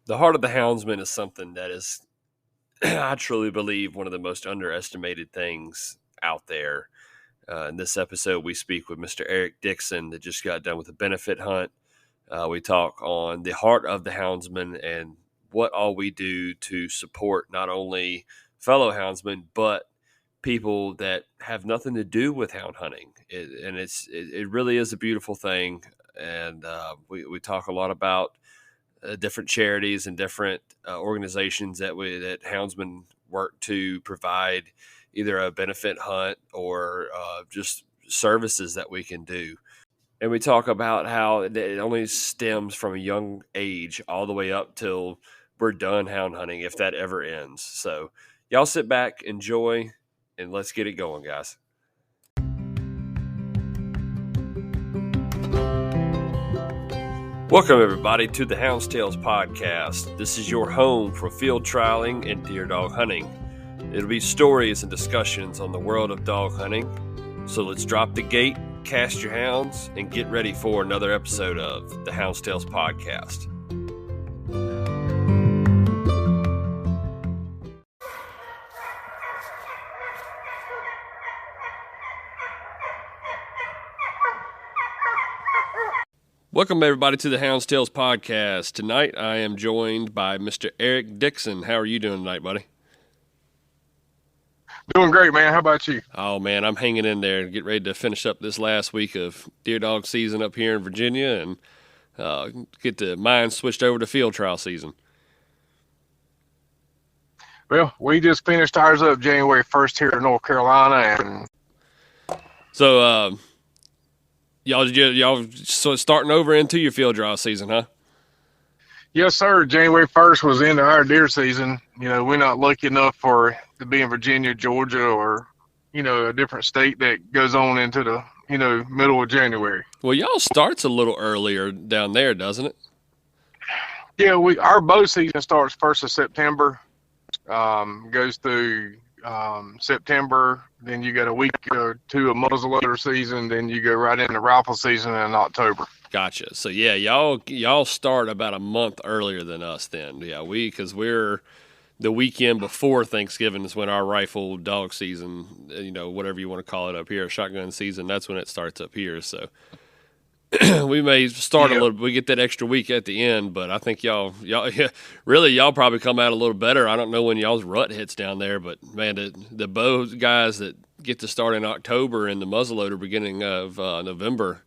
The heart of the houndsman is something that is, I truly believe, one of the most underestimated things out there. In this episode, we speak with Mr. Eric Dixon that just got done with a benefit hunt. We talk on the heart of the houndsman and what all we do to support not only fellow houndsmen, but people that have nothing to do with hound hunting. It really is a beautiful thing. And we talk a lot about different charities and different organizations that houndsmen work to provide either a benefit hunt or just services that we can do. And we talk about how it only stems from a young age all the way up till we're done hound hunting, if that ever ends. So y'all sit back, enjoy, and let's get it going, guys. Welcome, everybody, to the Hounds Tales podcast. This is your home for field trialing and deer dog hunting. It'll be stories and discussions on the world of dog hunting. So let's drop the gate, cast your hounds, and get ready for another episode of the Hounds Tales podcast. Welcome, everybody, to the Hounds Tales podcast. Tonight, I am joined by Mr. Eric Dixon. How are you doing tonight, buddy? Doing great, man. How about you? Oh, man, I'm hanging in there and get ready to finish up this last week of deer dog season up here in Virginia and get the mind switched over to field trial season. Well, we just finished ours up January 1st here in North Carolina. And so, y'all starting over into your field trial season, huh? Yes, sir. January 1st was into our deer season. You know, we're not lucky enough to be in Virginia, Georgia, or, a different state that goes on into the, middle of January. Well, y'all starts a little earlier down there, doesn't it? Yeah, our bow season starts 1st of September, goes through September. Then you got a week or two of muzzleloader season. Then you go right into rifle season in October. Gotcha. So yeah, y'all start about a month earlier than us then. Yeah, because we're the weekend before Thanksgiving is when our rifle dog season, whatever you want to call it up here, shotgun season, that's when it starts up here. So we may start a little, we get that extra week at the end, but I think y'all probably come out a little better. I don't know when y'all's rut hits down there, but man, the bow guys that get to start in October and the muzzleloader beginning of November,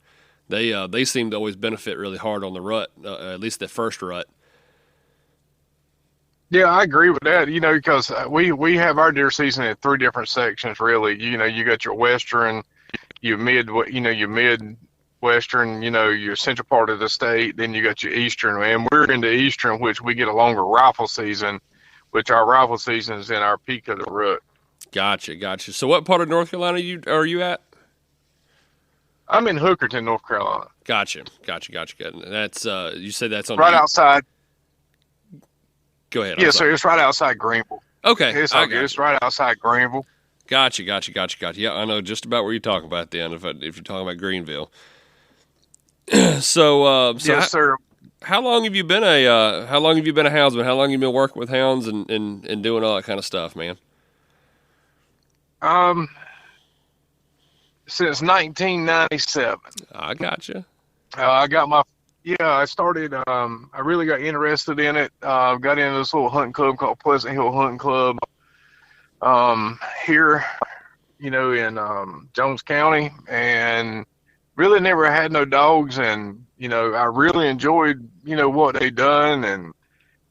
they seem to always benefit really hard on the rut, at least the first rut. Yeah, I agree with that, because we have our deer season in 3 different sections, really. You got your western, your mid-western, your central part of the state, then you got your eastern, and we're in the eastern, which we get a longer rifle season, which our rifle season is in our peak of the rut. Gotcha. So what part of North Carolina are you at? I'm in Hookerton, North Carolina. Gotcha. And that's you said that's on right outside. Go ahead. Yeah, so it's right outside Greenville. Okay, it's all good. It's right outside Greenville. Gotcha. Yeah, I know just about where you're talking about then. If you're talking about Greenville. So yes, sir. How long have you been a houndsman? How long have you been working with hounds and doing all that kind of stuff, man? Since 1997. I gotcha. I started, I really got interested in it. Got into this little hunting club called Pleasant Hill Hunting Club here, in Jones County, and really never had no dogs. And, I really enjoyed, what they done and,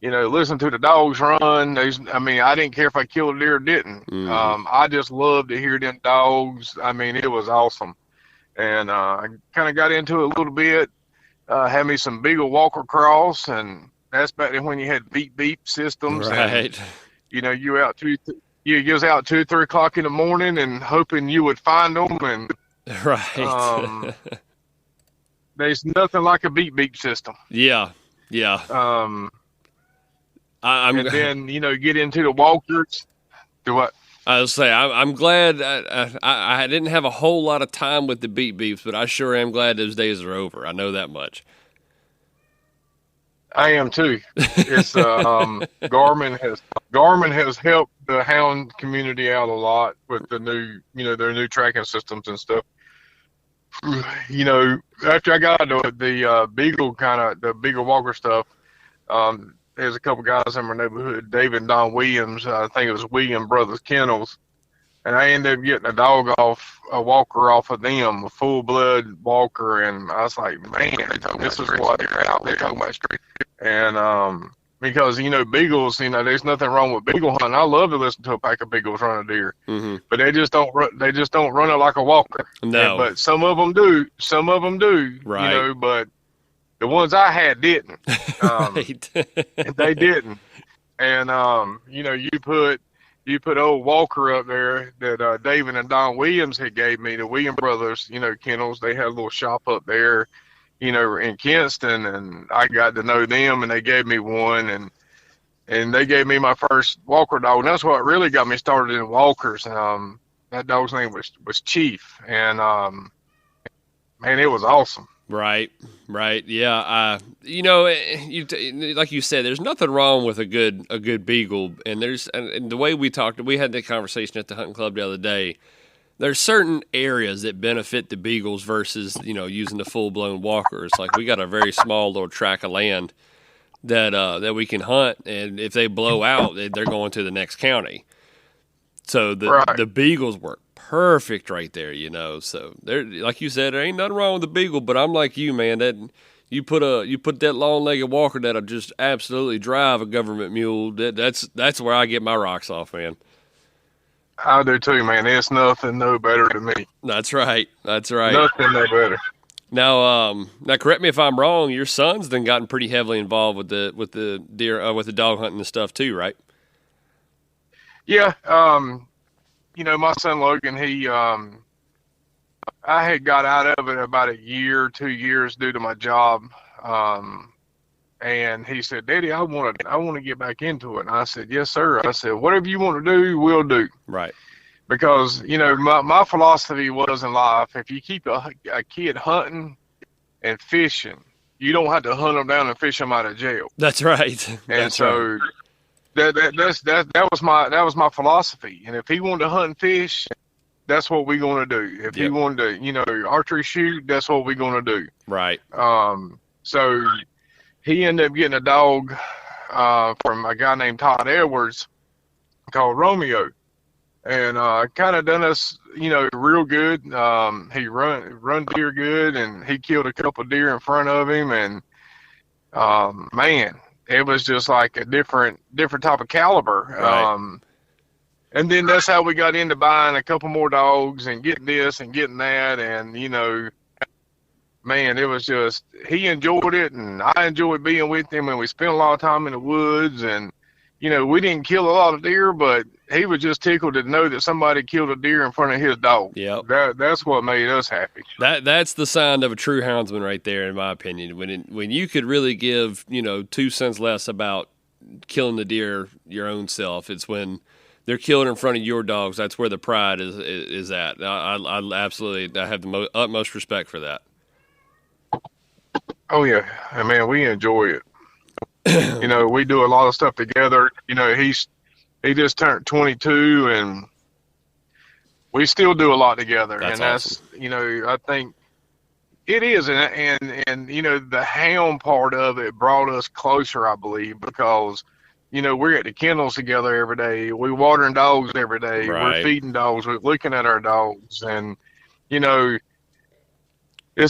listen to the dogs run. I didn't care if I killed a deer or didn't. Mm-hmm. I just loved to hear them dogs. It was awesome. And I kind of got into it a little bit. Had me some Beagle Walker Cross, and that's back then when you had beep systems. Right. And, you was out 2 or 3 o'clock in the morning and hoping you would find them. And right. There's nothing like a beep system. Yeah. And then get into the walkers. Do what? I was say I'm glad I didn't have a whole lot of time with the beeps, but I sure am glad those days are over. I know that much. I am too. It's Garmin has helped the hound community out a lot with the new, their new tracking systems and stuff. After I got into the the Beagle Walker stuff, there's a couple guys in my neighborhood, David and Don Williams. I think it was William Brothers Kennels, and I ended up getting a walker off of them, a full blood walker, and I was like, man, this is what they're out there talking about street. And because beagles, there's nothing wrong with beagle hunting. I love to listen to a pack of beagles run a deer, but they just don't run. They just don't run it like a walker. No, but some of them do. Some of them do. Right. But the ones I had didn't. They didn't. And you put old Walker up there that David and Don Williams had gave me, the William brothers, kennels. They had a little shop up there, in Kinston, and I got to know them, and they gave me one, and they gave me my first Walker dog, and that's what really got me started in Walkers. That dog's name was Chief, and man, it was awesome. Right. Yeah. Like you said, there's nothing wrong with a good beagle, and and the way we had that conversation at the hunting club the other day. There's certain areas that benefit the beagles versus using the full blown walkers. Like we got a very small little tract of land that we can hunt, and if they blow out, they're going to the next county. So the beagles work perfect right there, So there, like you said, there ain't nothing wrong with the beagle, but I'm like you, man. That you put that long-legged walker that'll just absolutely drive a government mule. That's where I get my rocks off, man. I do too, man. It's nothing no better to me. That's right. Nothing no better. Now, correct me if I'm wrong. Your son's then gotten pretty heavily involved with the deer, with the dog hunting and stuff too, right? Yeah. My son Logan, I had got out of it about 2 years due to my job. And he said, Daddy, I want to get back into it. And I said, yes, sir. I said, whatever you want to do, we'll do. Right. Because, my philosophy was in life, if you keep a kid hunting and fishing, you don't have to hunt them down and fish them out of jail. That's right. And so that was my philosophy. And if he wanted to hunt and fish, that's what we're going to do. If he wanted to, archery shoot, that's what we're going to do. Right. So he ended up getting a dog from a guy named Todd Edwards called Romeo, and kind of done us, real good. He run deer good, and he killed a couple of deer in front of him, and man, it was just like a different type of caliber. Right. And then that's how we got into buying a couple more dogs and getting this and getting that, and man, it was just, he enjoyed it, and I enjoyed being with him, and we spent a lot of time in the woods, and, we didn't kill a lot of deer, but he was just tickled to know that somebody killed a deer in front of his dog. Yep. That's what made us happy. That's the sign of a true houndsman right there, in my opinion. When you could really give, 2 cents less about killing the deer your own self, it's when they're killed in front of your dogs. That's where the pride is at. I absolutely, I have the utmost respect for that. Oh yeah, and man, we enjoy it. We do a lot of stuff together. He just turned 22, and we still do a lot together. That's and awesome. That's, I think it is, and the hound part of it brought us closer, I believe, because we're at the kennels together every day. We're watering dogs every day. Right. We're feeding dogs. We're looking at our dogs, and it's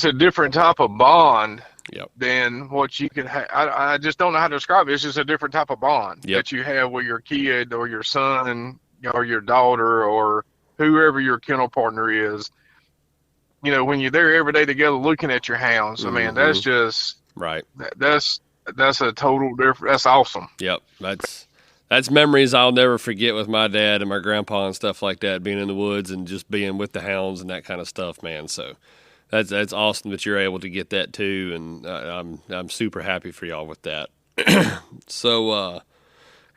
a different type of bond. Yep. Than what you can have. I just don't know how to describe it. It's just a different type of bond that you have with your kid or your son or your daughter or whoever your kennel partner is. When you're there every day together looking at your hounds, I mean, that's just right. That's a total different. That's awesome. Yep. That's memories I'll never forget with my dad and my grandpa and stuff like that, being in the woods and just being with the hounds and that kind of stuff, man. So that's awesome that you're able to get that too, and I'm super happy for y'all with that. So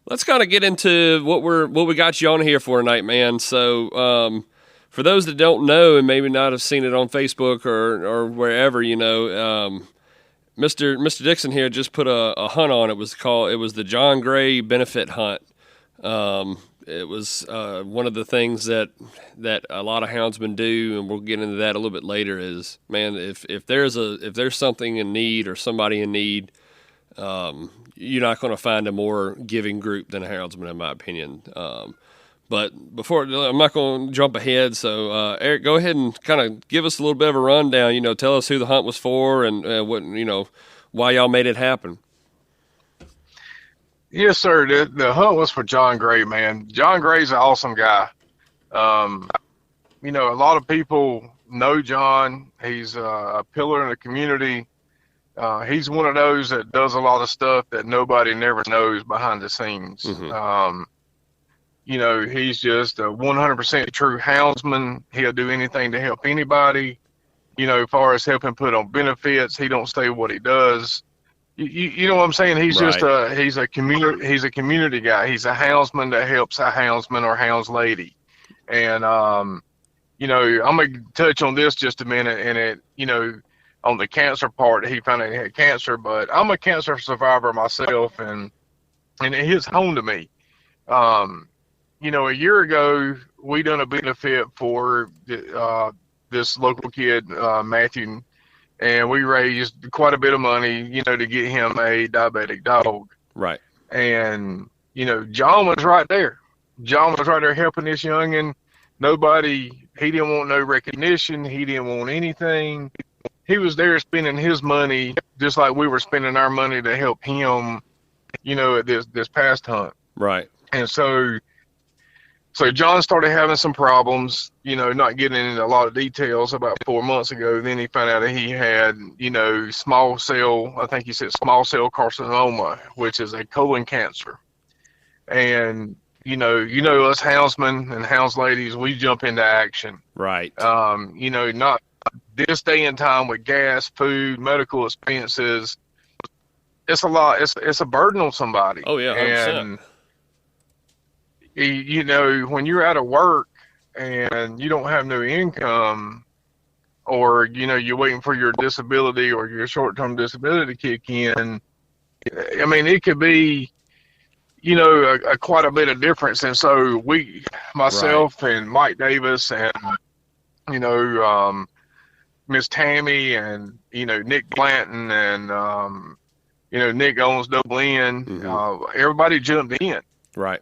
let's kind of get into what we got you on here for tonight, man. So for those that don't know and maybe not have seen it on Facebook or wherever, Mr. Dixon here just put a hunt on. It was the John Gray benefit hunt. It was one of the things that a lot of houndsmen do, and we'll get into that a little bit later. Is, man, if there's something in need or somebody in need, you're not going to find a more giving group than a houndsman, in my opinion. But before, I'm not going to jump ahead. So, Eric, go ahead and kind of give us a little bit of a rundown. Tell us who the hunt was for and what why y'all made it happen. Yes, sir. The hunt was for John Gray, man. John Gray's an awesome guy. A lot of people know John. He's a pillar in the community. He's one of those that does a lot of stuff that nobody never knows behind the scenes. Mm-hmm. He's just a 100% true houndsman. He'll do anything to help anybody. As far as helping put on benefits, he don't say what he does. You know what I'm saying? He's Right. just he's a community guy. He's a houndsman that helps a houndsman or hounds lady. And I'm gonna touch on this just a minute, and on the cancer part, he found out he had cancer, but I'm a cancer survivor myself, and it hits home to me. A year ago, we done a benefit for this local kid, Matthew, and we raised quite a bit of money, to get him a diabetic dog. Right. And, John was right there. John was right there helping this youngin'. He didn't want no recognition. He didn't want anything. He was there spending his money just like we were spending our money to help him, at this past hunt. Right. And so John started having some problems, not getting into a lot of details about 4 months ago. Then he found out that he had, small cell carcinoma, which is a colon cancer. And, us houndsmen and hounds ladies, we jump into action. Right. Not this day and time with gas, food, medical expenses. It's a lot. It's a burden on somebody. Oh, yeah, 100%. And when you're out of work and you don't have no income, or you're waiting for your disability or your short-term disability to kick in, I mean, it could be quite a bit of difference. And so myself and Mike Davis and Miss Tammy and Nick Blanton and Nick owns Double N, Mm-hmm. Everybody jumped in. Right.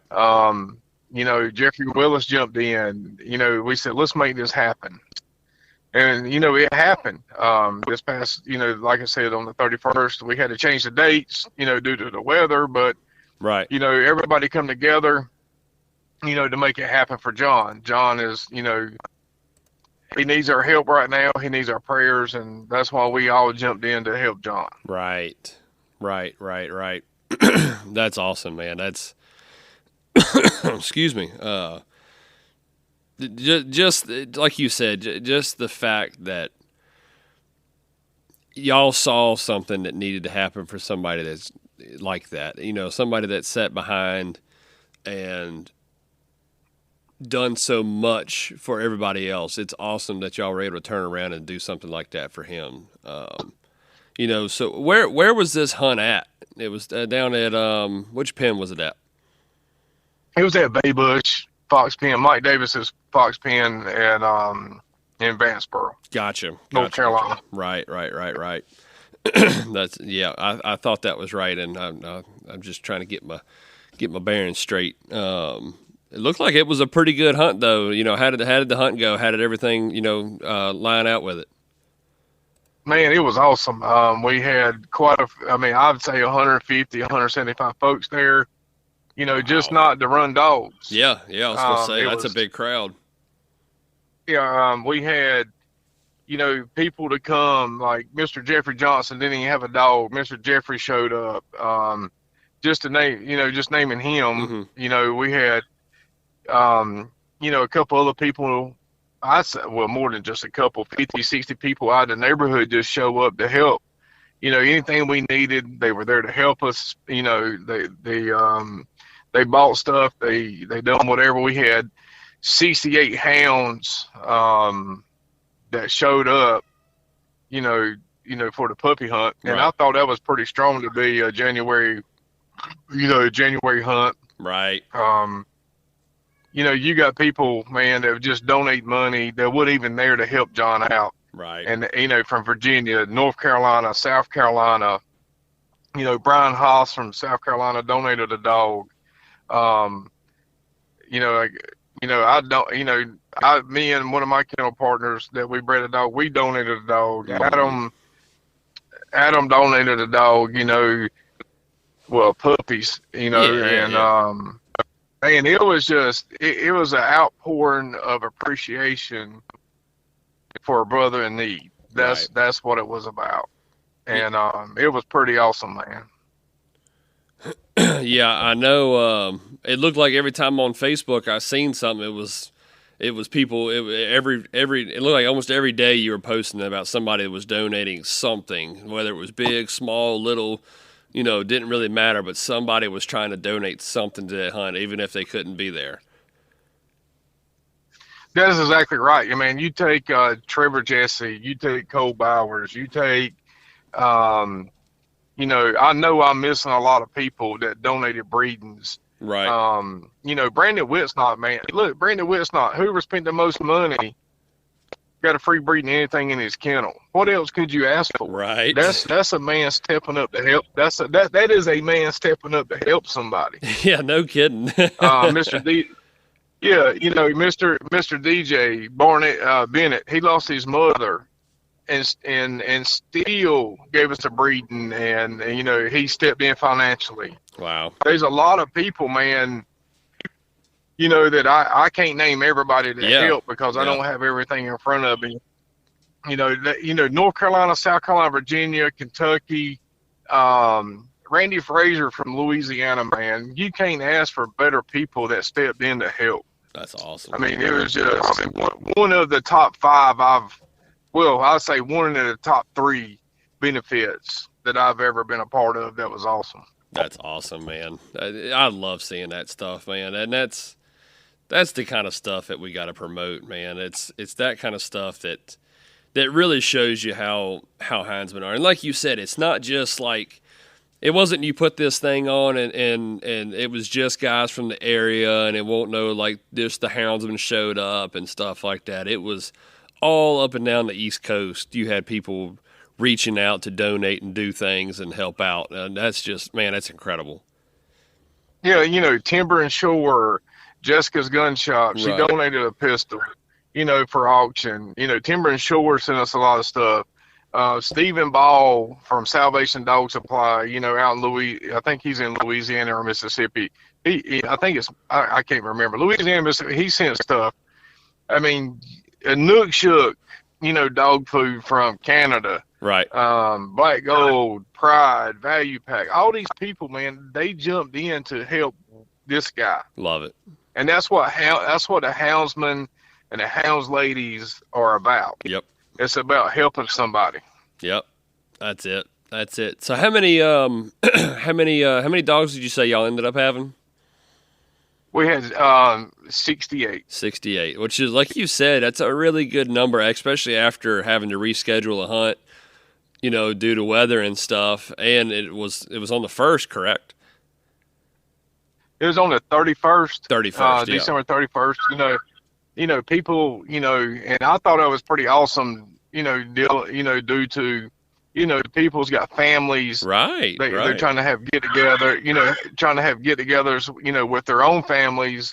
Jeffrey Willis jumped in. We said, let's make this happen. And, it happened. This past, like I said, on the 31st, we had to change the dates, due to the weather. But, right. Everybody come together, to make it happen for John. John is, he needs our help right now. He needs our prayers. And that's why we all jumped in to help John. Right. That's awesome, man. That's, excuse me. Just like you said, just the fact that y'all saw something that needed to happen for somebody that's like that, somebody that's sat behind and done so much for everybody else. It's awesome that y'all were able to turn around and do something like that for him. So where was this hunt at? It was down at, which pen was it at? It was at Bay Bush Fox Pen, Mike Davis's Fox Pen in Vanceboro. Gotcha. North Carolina. Right. That's, yeah. I thought that was right, and I'm just trying to get my bearings straight. It looked like it was a pretty good hunt, though. How did the hunt go? How did everything line out with it? Man, it was awesome. We had I'd say 150, 175 folks there. Just not to run dogs. Yeah. I was going to say that's a big crowd. Yeah, we had, people to come, like Mr. Jeffrey Johnson didn't even have a dog. Mr. Jeffrey showed up. Just to name, just naming him. Mm-hmm. We had, a couple other people. I said, well, more than just a couple, 50, 60 people out in the neighborhood just show up to help. Anything we needed, they were there to help us. They bought stuff. They done whatever. We had 68 hounds that showed up. for the puppy hunt. And Right. I thought that was pretty strong to be a January, January hunt. Right. Um, you got people, man, that would just donate money that would even there to help John out. Right. And, from Virginia, North Carolina, South Carolina, Brian Haas from South Carolina donated a dog. Um, you know, like, I don't, me and one of my kennel partners that we bred a dog, we donated a dog. Mm-hmm. Adam donated a dog, well, puppies, Yeah. Yeah. and, Yeah. and it was just, it was an outpouring of appreciation for a brother in need. Right. That's what it was about. Yeah. And, it was pretty awesome, man. Yeah, I know. It looked like every time on Facebook I seen something, it was people. It looked like almost every day you were posting about somebody that was donating something, whether it was big, small, little. Didn't really matter, but somebody was trying to donate something to that hunt, even if they couldn't be there. That is exactly right. I mean, you take Trevor Jesse, you take Cole Bowers, you take, um, I know I'm missing a lot of people that donated breedings. Right. Brandon Whitesnot, man. Look, Brandon Whitesnot, whoever spent the most money, got a free breeding anything in his kennel. What else could you ask for? Right. That's a man stepping up to help. That is a man stepping up to help somebody. Yeah. No kidding. Mr. D. Yeah, Mr. DJ Barnett Bennett, he lost his mother, and still gave us a breeding, and he stepped in financially. Wow. There's a lot of people, man, that I can't name everybody that Yeah. helped because I Yeah. don't have everything in front of me. North Carolina, South Carolina, Virginia, Kentucky, Randy Fraser from Louisiana, man. You can't ask for better people that stepped in to help. That's awesome. I mean, it was just one of the top five I'd say one of the top three benefits that I've ever been a part of. That was awesome. That's awesome, man. I love seeing that stuff, man. And that's the kind of stuff that we got to promote, man. It's that kind of stuff that really shows you how houndsmen are. And like you said, it's not just like, it wasn't you put this thing on and it was just guys from the area and it won't know like just the houndsmen showed up and stuff like that. It was all up and down the East Coast. You had people reaching out to donate and do things and help out. And that's just, man, that's incredible. Yeah, Timber and Shore, Jessica's Gun Shop, she Right. donated a pistol, for auction. Timber and Shore sent us a lot of stuff. Stephen Ball from Salvation Dog Supply, out in I think he's in Louisiana or Mississippi. I think I can't remember. Louisiana, Mississippi, he sent stuff. I mean, a Nook Shook, dog food from Canada. Right. Black Gold, Pride, Value Pack. All these people, man, they jumped in to help this guy. Love it. And that's what the houndsmen and the hounds ladies are about. Yep. It's about helping somebody. Yep. That's it. So how many how many dogs did you say y'all ended up having? We had 68. 68, which is, like you said, that's a really good number, especially after having to reschedule a hunt, due to weather and stuff. And it was on the 1st, correct? It was on the 31st. 31st, yeah. December 31st. People, and I thought it was pretty awesome, due to, people's got families. Right. They're trying to have get-togethers, with their own families,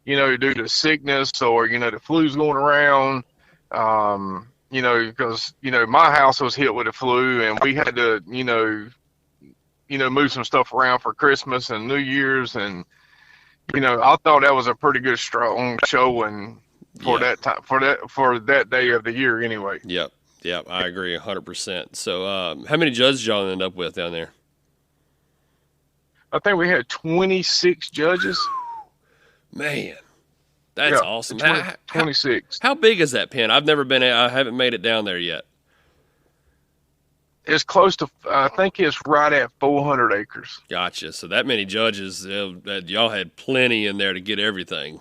due to sickness or, the flu's going around. Because, my house was hit with the flu and we had to, move some stuff around for Christmas and New Year's. And, I thought that was a pretty good strong showing for that time, for that day of the year anyway. Yep. I agree 100%. So, how many judges y'all end up with down there? I think we had 26 judges. Man, that's awesome. 26. How big is that pen? I've never been. I haven't made it down there yet. It's close to. I think it's right at 400 acres. Gotcha. So that many judges, y'all had plenty in there to get everything.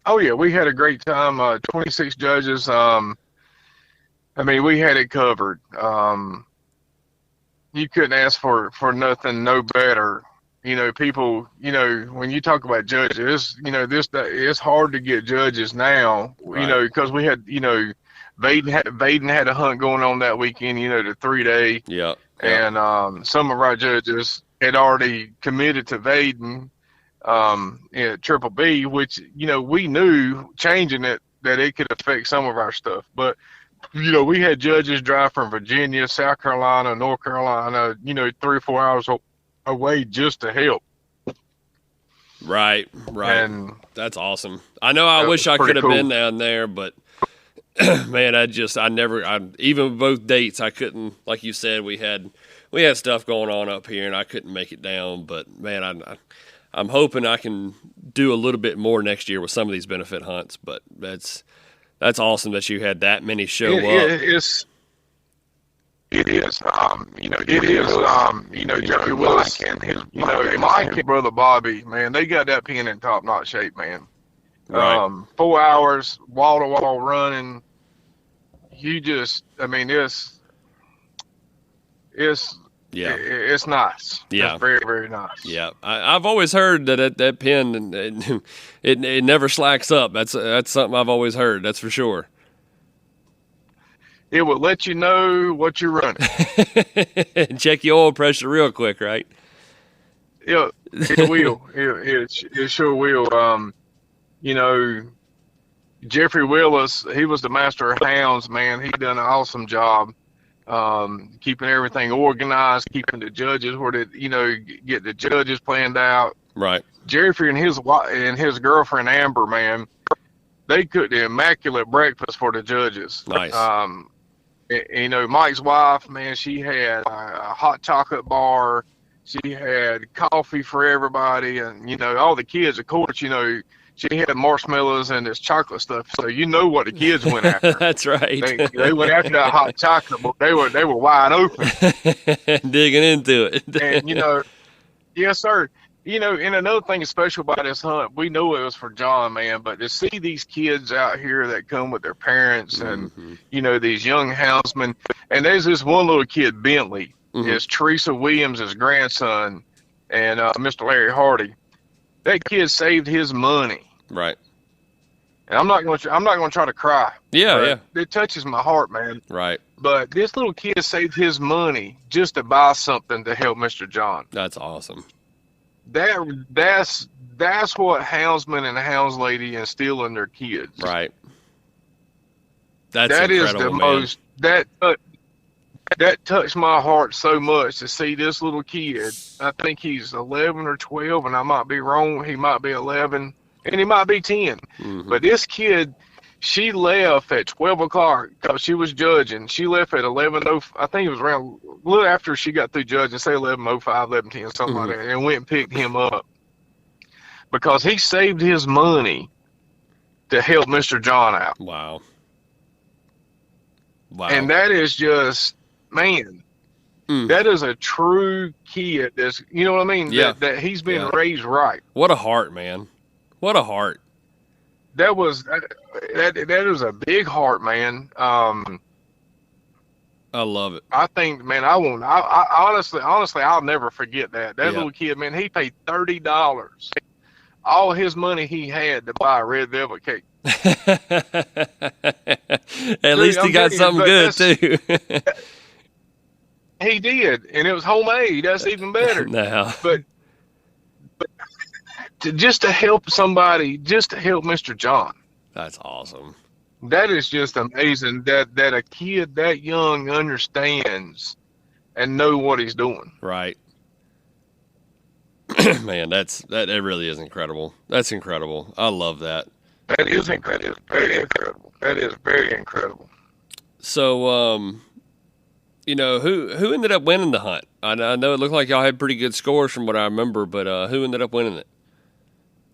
Oh yeah, we had a great time. 26 judges. I mean, we had it covered. You couldn't ask for nothing no better. You know, people. You know, when you talk about judges, you know, it's hard to get judges now. You Right. know, because we had, you know, Vaden had a hunt going on that weekend. You know, the 3 day, Yep. Yep. and some of our judges had already committed to Vaden in Triple B, which, you know, we knew changing it that it could affect some of our stuff, but you know, we had judges drive from Virginia, South Carolina, North Carolina, you know, 3 or 4 hours away just to help. Right. Right. And That's awesome. I know I that wish was I could pretty have been cool. down there, but man, even with both dates, I couldn't, like you said, we had stuff going on up here and I couldn't make it down, but man, I'm hoping I can do a little bit more next year with some of these benefit hunts, but that's awesome that you had that many show up. It is. You know, it is. You know, Jeffrey Willis and his, you know, Mike and brother Bobby, man, they got that pen in top-notch shape, man. Right. 4 hours, wall-to-wall running. You just, I mean, it's Yeah. it's nice. Yeah. It's very, very nice. Yeah, I've always heard that pen it never slacks up. That's something I've always heard. That's for sure. It will let you know what you're running. Check your oil pressure real quick, right? Yeah, it will. It sure will. You know, Jeffrey Willis, he was the master of hounds, man. He done an awesome job. Keeping everything organized, keeping the judges where they, you know, get the judges planned out. Right. Jeffrey and his girlfriend Amber, man, they cooked the immaculate breakfast for the judges. Nice. You know, Mike's wife, man, she had a hot chocolate bar. She had coffee for everybody, and you know, all the kids, of course, you know, she had marshmallows and this chocolate stuff. So you know what the kids went after. That's right. They went after that hot chocolate, but they were wide open, digging into it. and you know, yes, sir. You know, and another thing special about this hunt, we know it was for John, man, but to see these kids out here that come with their parents and, you know, these young houndsmen, and there's this one little kid, Bentley, is Teresa Williams' grandson, and Mr. Larry Hardy. That kid saved his money. Right. And I'm not going to try to cry. Yeah. It touches my heart, man. Right. But this little kid saved his money just to buy something to help Mr. John. That's awesome. That's what houndsmen and hounds lady instill in their kids. Right. That is the man. most that touched my heart so much to see this little kid. I think he's 11 or 12, and I might be wrong. He might be 11, and he might be 10. But this kid, she left at 12 o'clock because she was judging. She left at 11:05. I think it was around a little after she got through judging, say 11:05, 11:10, something like that, and went and picked him up because he saved his money to help Mr. John out. Wow. And that is just, man, that is a true kid. That's, you know what I mean? Yeah. That he's been raised right. What a heart, man. What a heart. That is a big heart, man. I love it. I think, man, I honestly, I'll never forget that. That little kid, man, he paid $30, all his money he had to buy a red velvet cake. At least he got something good too. He did, and it was homemade. That's even better. Now, but just to help somebody, just to help Mr. John. That's awesome. That is just amazing that a kid that young understands and know what he's doing. Right. Man, that really is incredible. That's incredible. I love that. That is incredible. Very incredible. That is very incredible. So, you know, who ended up winning the hunt? I know it looked like y'all had pretty good scores from what I remember, but who ended up winning it?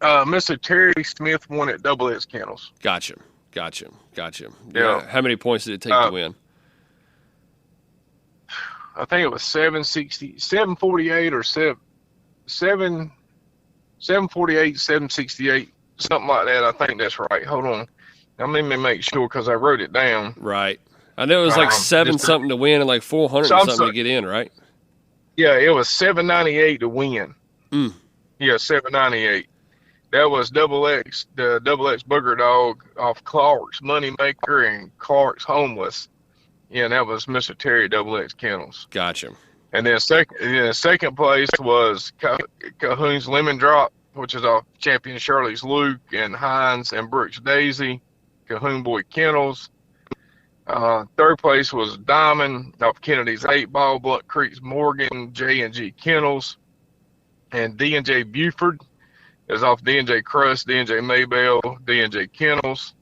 Mr. Terry Smith won at Double X Kennels. Gotcha. Yeah. How many points did it take to win? I think it was 748 or 748, 768, something like that. I think that's right. Hold on. Let me make sure because I wrote it down. Right. I know it was like seven Just something to win and like 400 so and I'm something to sorry. get in, right? Yeah, it was 798 to win. Mm, Yeah, 798. That was Double X, the Double X Booger Dog off Clark's Moneymaker and Clark's Homeless. Yeah, and that was Mr. Terry Double X Kennels. gotcha. And then second place was Cahoon's Lemon Drop, which is off Champion Shirley's Luke and Hines and Brooks Daisy, Cahoon Boy Kennels. Third place was Diamond off Kennedy's 8 Ball, Blunt Creek's Morgan, J&G Kennels, and D&J Buford is off D&J Crust, D&J Maybell, D&J Kennels.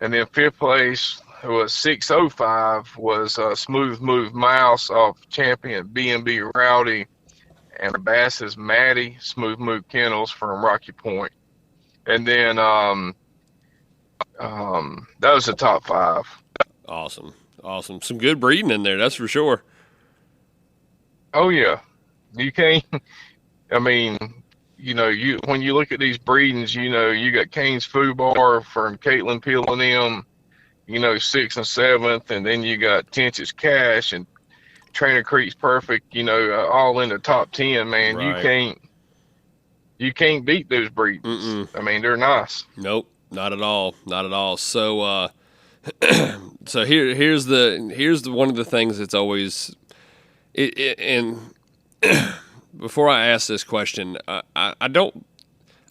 And then fifth place was 605 was Smooth Move Mouse off Champion B&B Rowdy and Bass's Maddie Smooth Move Kennels from Rocky Point. And then that was the top 5. Awesome. Awesome. Some good breeding in there, that's for sure. Oh yeah, you can't. I mean, when you look at these breedings, you got Kane's Food Bar from Caitlin Peel and them, 6th and 7th, and then you got Tench's Cash and Trainer Creek's Perfect, all in the top 10. Man, Right. you can't beat those breedings. Mm-mm. I mean, they're nice. Nope, not at all. Not at all. So so here's the one of the things that's always and before I ask this question, I don't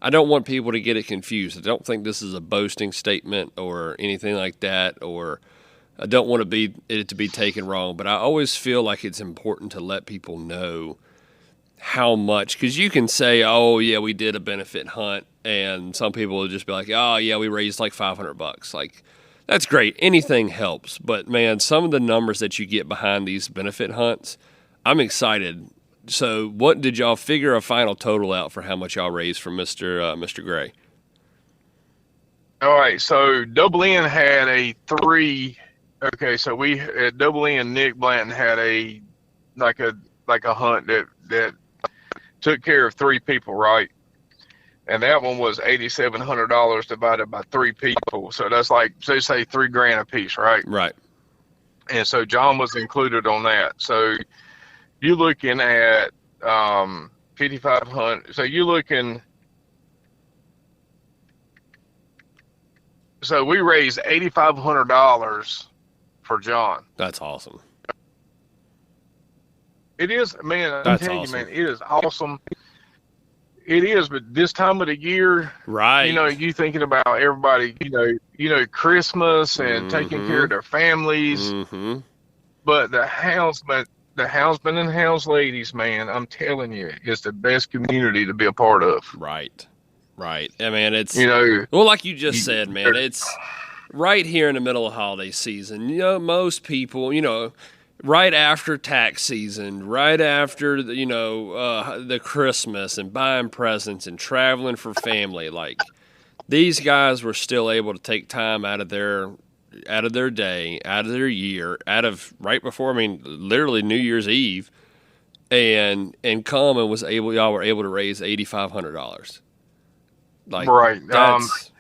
want people to get it confused. I don't think this is a boasting statement or anything like that, or I don't want it to be taken wrong. But I always feel like it's important to let people know how much, because you can say, "Oh yeah, we did a benefit hunt," and some people will just be like, "Oh yeah, we raised like $500." Like, that's great. Anything helps, but man, some of the numbers that you get behind these benefit hunts, I'm excited. So, what did y'all figure a final total out for how much y'all raised from Mr. Gray? All right, so Double N had a 3. Okay, so we at Double N, Nick Blanton had a like a hunt that took care of 3 people, right? And that one was $8,700 divided by 3 people. So that's like, say $3,000 a piece, right? Right. And so John was included on that. So you're looking at 5,500. So we raised $8,500 for John. That's awesome. It is, man. I'm That's telling awesome. you, man, it is awesome. It is, but this time of the year, Right. you thinking about everybody, Christmas and taking care of their families. Mm-hmm. But the houndsmen and hounds ladies, man, I'm telling you, it's the best community to be a part of. Right. Right. I mean, it's, You well, like you just said, man, it's right here in the middle of holiday season. Most people, right after tax season, right after the Christmas and buying presents and traveling for family, like these guys were still able to take time out of their day, out of their year, out of right before, I mean, literally New Year's Eve, and come and y'all were able to raise $8,500. Like, right. that's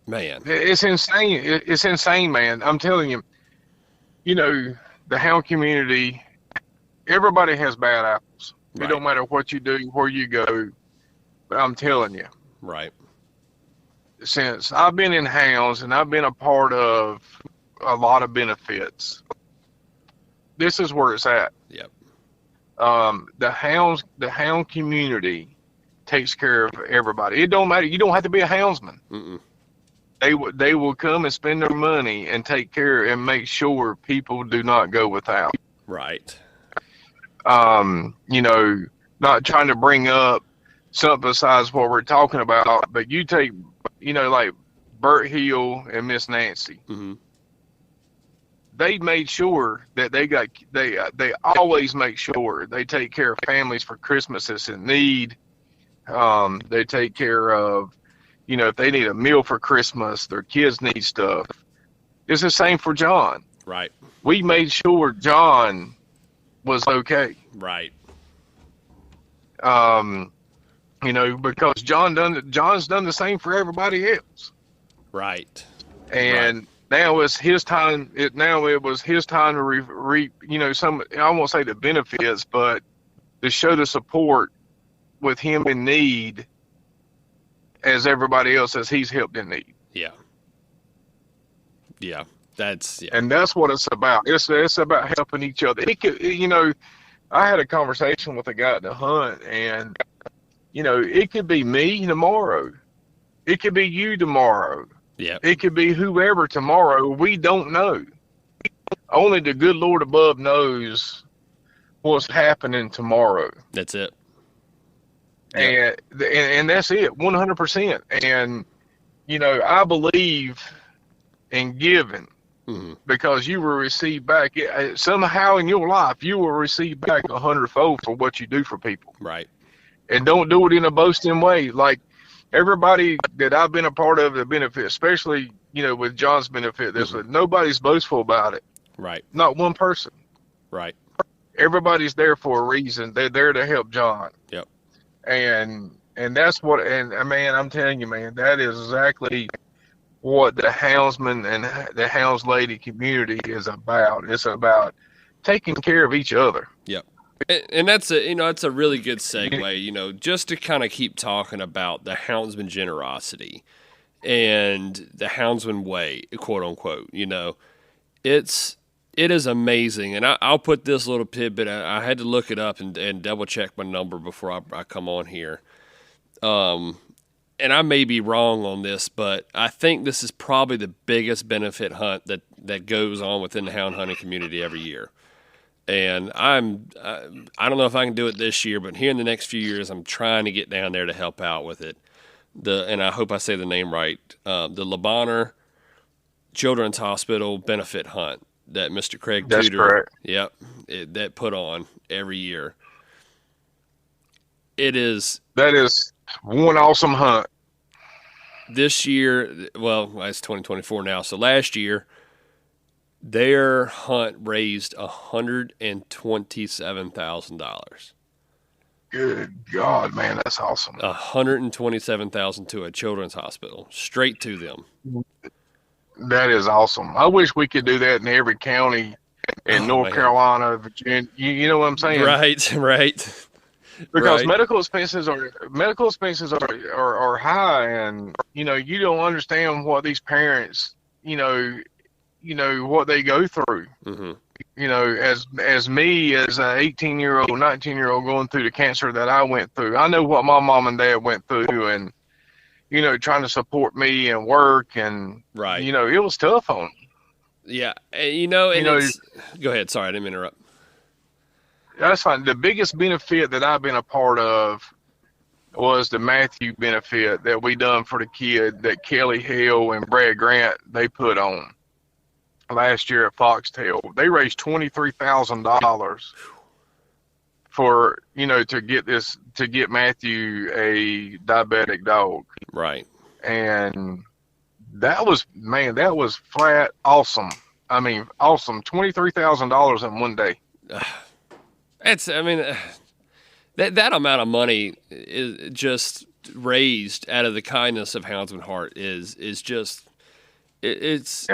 man. It's insane. It's insane, man. I'm telling you, the hound community, everybody has bad apples. It Right. don't matter what you do, where you go. But I'm telling you, Right. since I've been in hounds and I've been a part of a lot of benefits, this is where it's at. Yep. The hound community takes care of everybody. It don't matter. You don't have to be a houndsman. Mm-mm. They will come and spend their money and take care and make sure people do not go without. Right. Not trying to bring up something besides what we're talking about, but you take, like Bert Hill and Miss Nancy. Mm-hmm. They made sure that they always make sure they take care of families for Christmas that's in need. They take care of, if they need a meal for Christmas, their kids need stuff. It's the same for John. Right. We made sure John was okay. Right. Because John's done the same for everybody else. Right. And now it's his time. It was his time to reap, some, I won't say the benefits, but to show the support with him in need as everybody else as he's helped in need. Yeah. Yeah. That's, yeah. And that's what it's about. It's about helping each other. It could, I had a conversation with a guy at the hunt, and it could be me tomorrow. It could be you tomorrow. Yeah. It could be whoever tomorrow. We don't know. Only the good Lord above knows what's happening tomorrow. That's it. And that's it, 100%. And I believe in giving, because you will receive back somehow in your life. You will receive back 100-fold for what you do for people. Right. And don't do it in a boasting way. Like everybody that I've been a part of the benefit, especially with John's benefit, nobody's boastful about it. Right. Not one person. Right. Everybody's there for a reason. They're there to help John. Yep. And that's what, and man, I'm telling you, man, that is exactly what the houndsman and the hounds lady community is about. It's about taking care of each other. Yep. And that's that's a really good segue, just to kind of keep talking about the houndsman generosity and the houndsman way, quote unquote. It is amazing, and I'll put this little tidbit. I had to look it up and double check my number before I come on here. And I may be wrong on this, but I think this is probably the biggest benefit hunt that goes on within the hound hunting community every year. And I don't know if I can do it this year, but here in the next few years, I'm trying to get down there to help out with it. And I hope I say the name right. The Lebanon Children's Hospital benefit hunt that Mr. Craig That's Tudor, correct. Yep, that put on every year. That is one awesome hunt. This year, well, it's 2024 now. So last year, their hunt raised $127,000. Good God, man, that's awesome. $127,000 to a children's hospital, straight to them. That is awesome. I wish we could do that in every county in North Carolina, Virginia. You know what I'm saying? Right. Because medical expenses are high, and you don't understand what these parents what they go through. Mm-hmm. As me as a 18-year-old, 19-year-old going through the cancer that I went through, I know what my mom and dad went through, and trying to support me and work, and right. It was tough on them. Yeah, go ahead. Sorry, I didn't interrupt. That's fine. The biggest benefit that I've been a part of was the Matthew benefit that we done for the kid that Kelly Hill and Brad Grant, they put on last year at Foxtail. They raised $23,000 for, to get Matthew a diabetic dog. Right. And that was flat awesome. I mean, awesome. $23,000 in one day. That amount of money is just raised out of the kindness of Houndsman Heart is just it's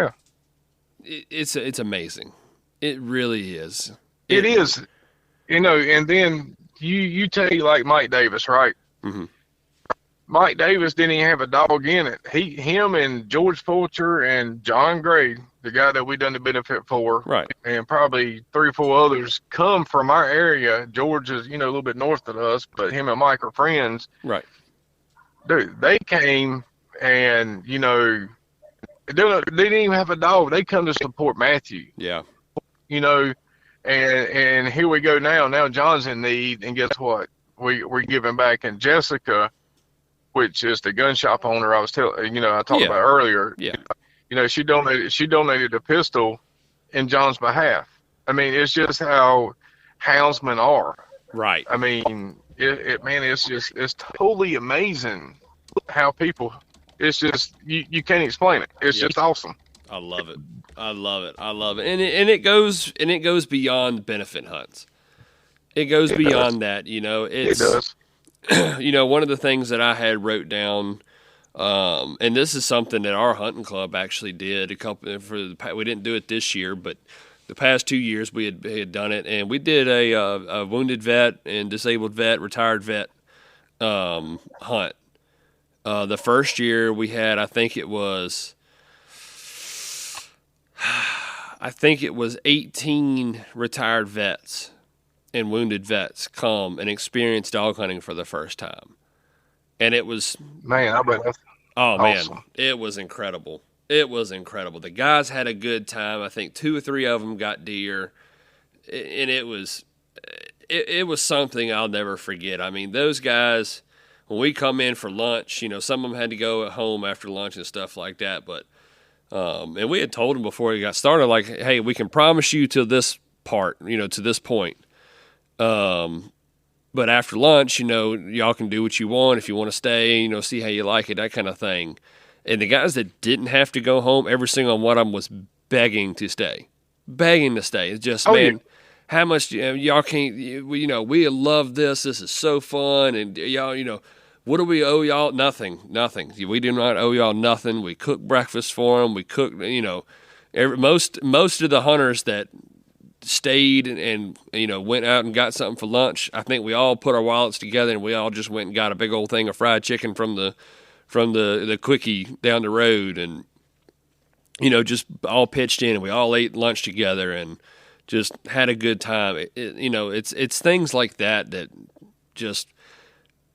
amazing. It really is. It is. And then you take like Mike Davis, right? Mm-hmm. Mike Davis didn't even have a dog in it. Him and George Fulcher and John Gray, the guy that we done the benefit for, right, and probably 3 or 4 others come from our area. George is, a little bit north of us, but him and Mike are friends. Right. Dude, they came and, they didn't even have a dog. They come to support Matthew. Yeah. And here we go now. Now John's in need, and guess what? We're giving back. And Jessica, which is the gun shop owner I was telling, I talked about earlier. Yeah. She donated a pistol in John's behalf. I mean, it's just how houndsmen are. Right. I mean, it's totally amazing how people. It's just you can't explain it. It's just awesome. I love it. And it goes beyond benefit hunts. It goes beyond that. It does. One of the things that I had wrote down And this is something that our hunting club actually did we didn't do it this year, but the past 2 years we had done it, and we did a wounded vet and disabled vet, retired vet hunt. The first year we had, I think it was 18 retired vets and wounded vets come and experience dog hunting for the first time. And it was, Man, I bet that's oh man, awesome. it was incredible. It was incredible. The guys had a good time. I think 2 or 3 of them got deer, and it was something I'll never forget. I mean, those guys, when we come in for lunch, some of them had to go at home after lunch and stuff like that. But and we had told them before we got started, like, hey, we can promise you to this part, to this point. But after lunch, y'all can do what you want. If you want to stay, see how you like it, that kind of thing. And the guys that didn't have to go home, every single one of them was begging to stay. Begging to stay. It's just, man, how much, y'all can't, we love this. This is so fun. And y'all, what do we owe y'all? Nothing. We do not owe y'all nothing. We cook breakfast for them. We cook, most of the hunters that stayed and went out and got something for lunch, I think we all put our wallets together and we all just went and got a big old thing of fried chicken from the quickie down the road, and just all pitched in and we all ate lunch together and just had a good time. It's things like that just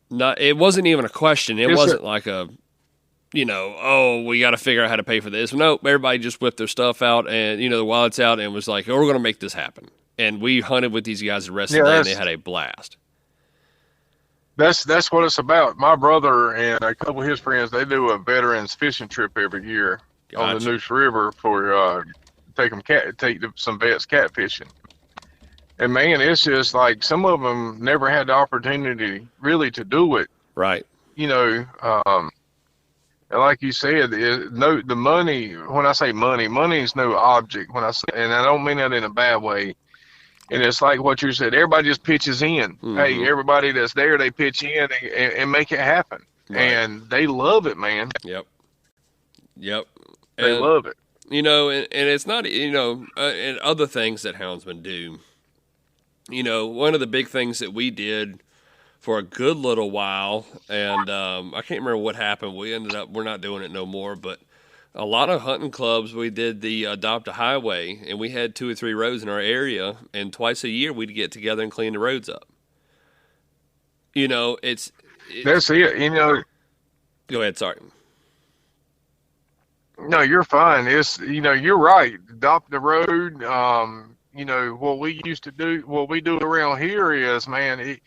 not. It wasn't even a question. It wasn't like a oh, we got to figure out how to pay for this. Nope, everybody just whipped their stuff out and the wallets out and was like, oh, we're going to make this happen. And we hunted with these guys the rest of the day, and they had a blast. That's what it's about. My brother and a couple of his friends, they do a veterans fishing trip every year on the Noose River for take some vets catfishing. And man, it's just like some of them never had the opportunity really to do it. Right. And like you said, the money. When I say money is no object. And I don't mean that in a bad way. And it's like what you said. Everybody just pitches in. Mm-hmm. Hey, everybody that's there, they pitch in and make it happen. Right. And they love it, man. Yep. They love it. And it's not, and other things that houndsmen do. One of the big things that we did for a good little while, and I can't remember what happened. We're not doing it no more, but a lot of hunting clubs, we did the Adopt a Highway, and we had 2 or 3 roads in our area, and twice a year we'd get together and clean the roads up. That's it. Go ahead, sorry. No, you're fine. It's, you're right. Adopt the road. What we used to do, what we do around here is, man,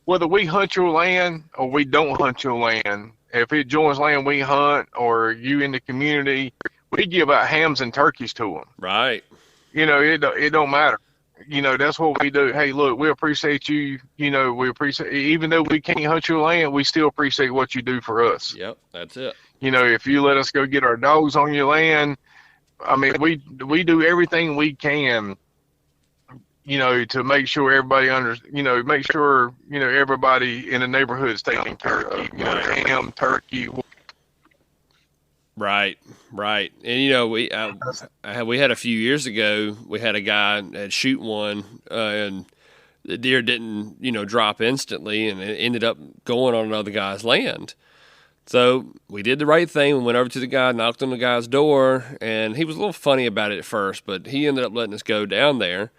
whether we hunt your land or we don't hunt your land, if it joins land we hunt or you in the community, we give out hams and turkeys to them. Right. It don't matter. That's what we do. Hey, look, we appreciate you. We appreciate, even though we can't hunt your land, we still appreciate what you do for us. Yep, that's it. If you let us go get our dogs on your land, I mean, we do everything we can, to make sure everybody make sure, everybody in the neighborhood is taken care of. Ham, turkey. Right. And, we had a few years ago, we had a guy that shoot one, and the deer didn't, drop instantly, and it ended up going on another guy's land. So we did the right thing. We went over to the guy, knocked on the guy's door, and he was a little funny about it at first, but he ended up letting us go down there.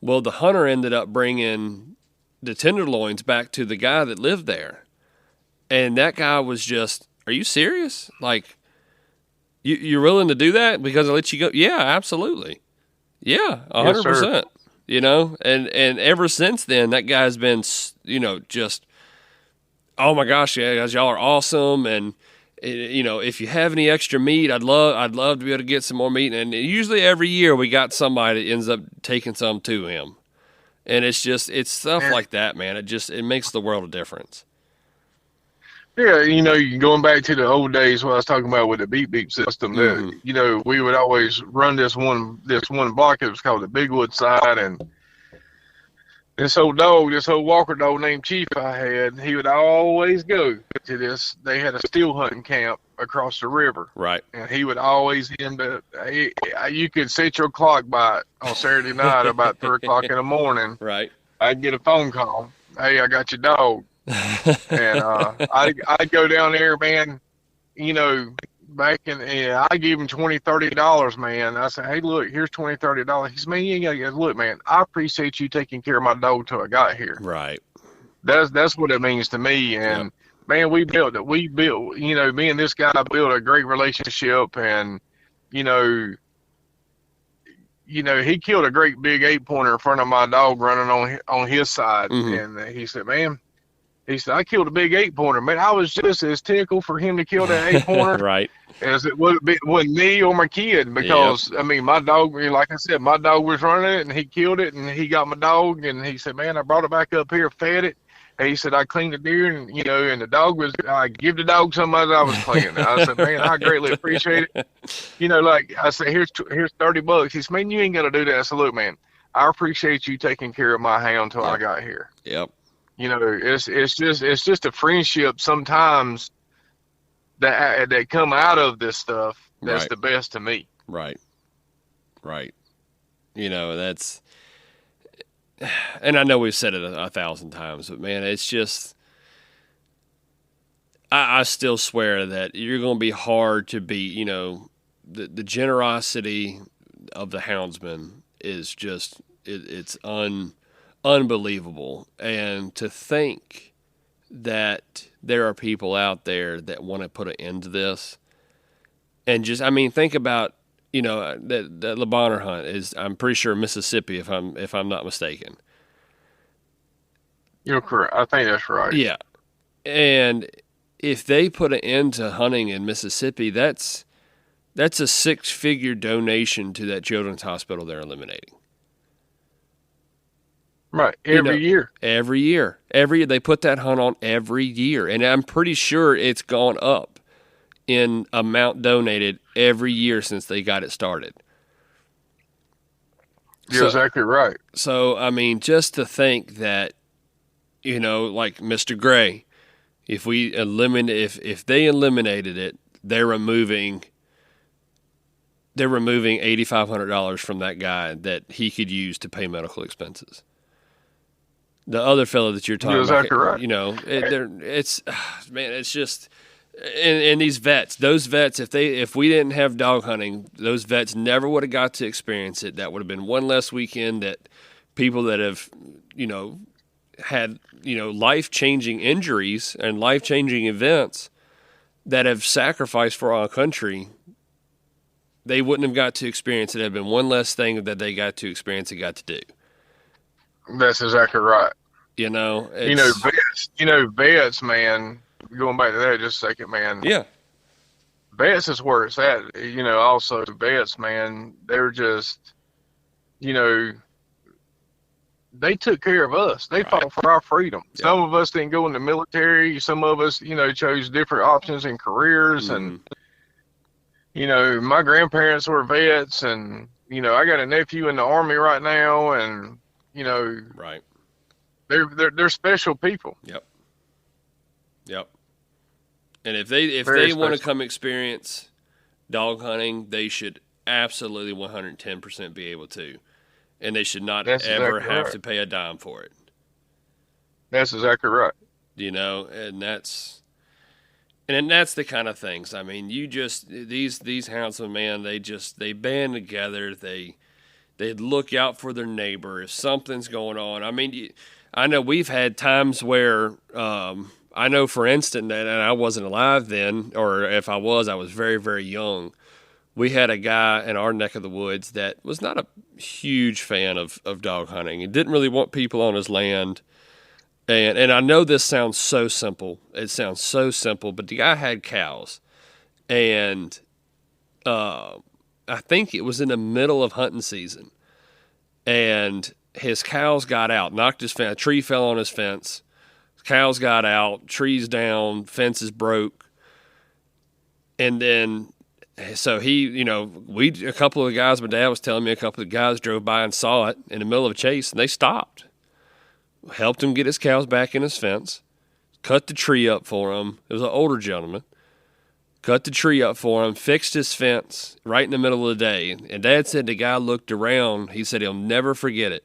Well, the hunter ended up bringing the tenderloins back to the guy that lived there. And that guy was just, are you serious? Like, you're willing to do that because I let you go? Yeah, absolutely. Yeah, 100%. Yes, and ever since then, that guy's been, just, oh my gosh, yeah, guys, y'all are awesome. And, if you have any extra meat, I'd love to be able to get some more meat. And usually every year we got somebody that ends up taking some to him. And it's stuff like that, man. It makes the world a difference. Yeah, going back to the old days when I was talking about with the beep beep system, that, we would always run this one block. It was called the Bigwood side, and this old Walker dog named Chief I had, he would always go to this. They had a steel hunting camp across the river. Right. And he would always end up. You could set your clock by it on Saturday night about 3 o'clock in the morning. Right. I'd get a phone call. Hey, I got your dog, and I'd go down there, man. You know, back in, I give him $20, $30, man. I said, hey, look, here's $20, $30. He said, man, you ain't gotta look, man. I appreciate you taking care of my dog till I got here. Right. That's what it means to me, and. Yep. Man, we built, you know, me and this guy built a great relationship, and, you know, he killed a great big 8-pointer in front of my dog running on his side, Mm-hmm. and he said, man, I killed a big 8-pointer, man. I was just as tickled for him to kill that 8-pointer Right. as it would be with me or my kid, because I mean, my dog, like I said, my dog was running it, and he killed it, and he got my dog, and he said, man, I brought it back up here, fed it. And he said, I cleaned the deer, and, you know, and the dog was, I give the dog some of it I was cleaning. I said, man, I greatly appreciate it. You know, like I said, here's $30. He said, man, you ain't got to do that. I said, look, man, I appreciate you taking care of my hound until I got here. Yep. You know, it's just a friendship sometimes that come out of this stuff that's Right. the best to me. Right. Right. You know, that's, and I know we've said it a thousand times, but man, it's just, I still swear that you're going to be hard to beat. You know, the generosity of the houndsman is just, it's unbelievable. And to think that there are people out there that want to put an end to this, and just, I mean, think about, you know, that Le Bonheur hunt is, I'm pretty sure, Mississippi, if I'm not mistaken. You're correct. I think that's right. Yeah, and if they put an end to hunting in Mississippi, that's a 6-figure donation to that children's hospital they're eliminating. Right. Every year. Every year they put that hunt on every year, and I'm pretty sure it's gone up in amount donated every year since they got it started. You're exactly right. So, I mean, just to think that, you know, like Mr. Gray, if they eliminated it, they're removing $8,500 from that guy that he could use to pay medical expenses. The other fellow that you're talking You're about, exactly right. You know, it's man, it's just. And these vets, those vets, if we didn't have dog hunting, those vets never would have got to experience it. That would have been one less weekend that people that have, you know, had, you know, life-changing injuries and life-changing events that have sacrificed for our country, they wouldn't have got to experience it. It had been one less thing that they got to experience and got to do. That's exactly right. You know, vets, man. Going back to that just a second, man. Yeah. Vets is where it's at. You know, also vets, man, they're just, you know, they took care of us. They fought for our freedom. Yep. Some of us didn't go in the military. Some of us, you know, chose different options in careers. And, you know, my grandparents were vets, and, you know, I got a nephew in the Army right now, and, you know, they're special people. Yep. And if they want to come experience dog hunting, they should absolutely 110% be able to. And they should not ever have to pay a dime for it. That's exactly right. You know, and that's the kind of things. I mean, you just, these houndsmen, man, they band together. They look out for their neighbor if something's going on. I mean, I know we've had times where, I know, for instance, and I wasn't alive then, or if I was very, very young. We had a guy in our neck of the woods that was not a huge fan of dog hunting. He didn't really want people on his land. And I know this sounds so simple. It sounds so simple, but the guy had cows. And I think it was in the middle of hunting season. And his cows got out, knocked his fence. A tree fell on his fence. Cows got out, trees down, fences broke. And then, so he, you know, a couple of guys, my dad was telling me, a couple of guys drove by and saw it in the middle of a chase, and they stopped. Helped him get his cows back in his fence, cut the tree up for him. It was an older gentleman. cut the tree up for him, fixed his fence right in the middle of the day. And Dad said the guy looked around. He said he'll never forget it.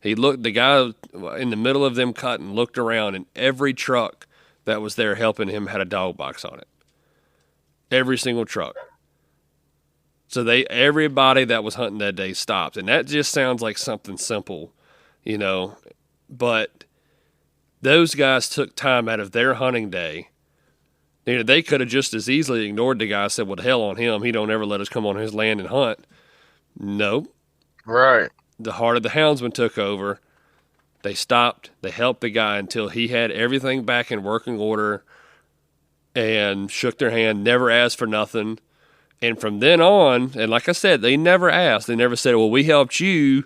The guy in the middle of them cutting looked around, and every truck that was there helping him had a dog box on it. Every single truck. So everybody that was hunting that day stopped. And that just sounds like something simple, but those guys took time out of their hunting day. They could have just as easily ignored the guy and said, well, hell on him. He don't ever let us come on his land and hunt. No. Right. The heart of the houndsman took over. They stopped. They helped the guy until he had everything back in working order and shook their hand, never asked for nothing. And from then on, and like I said, they never asked. They never said, well, we helped you,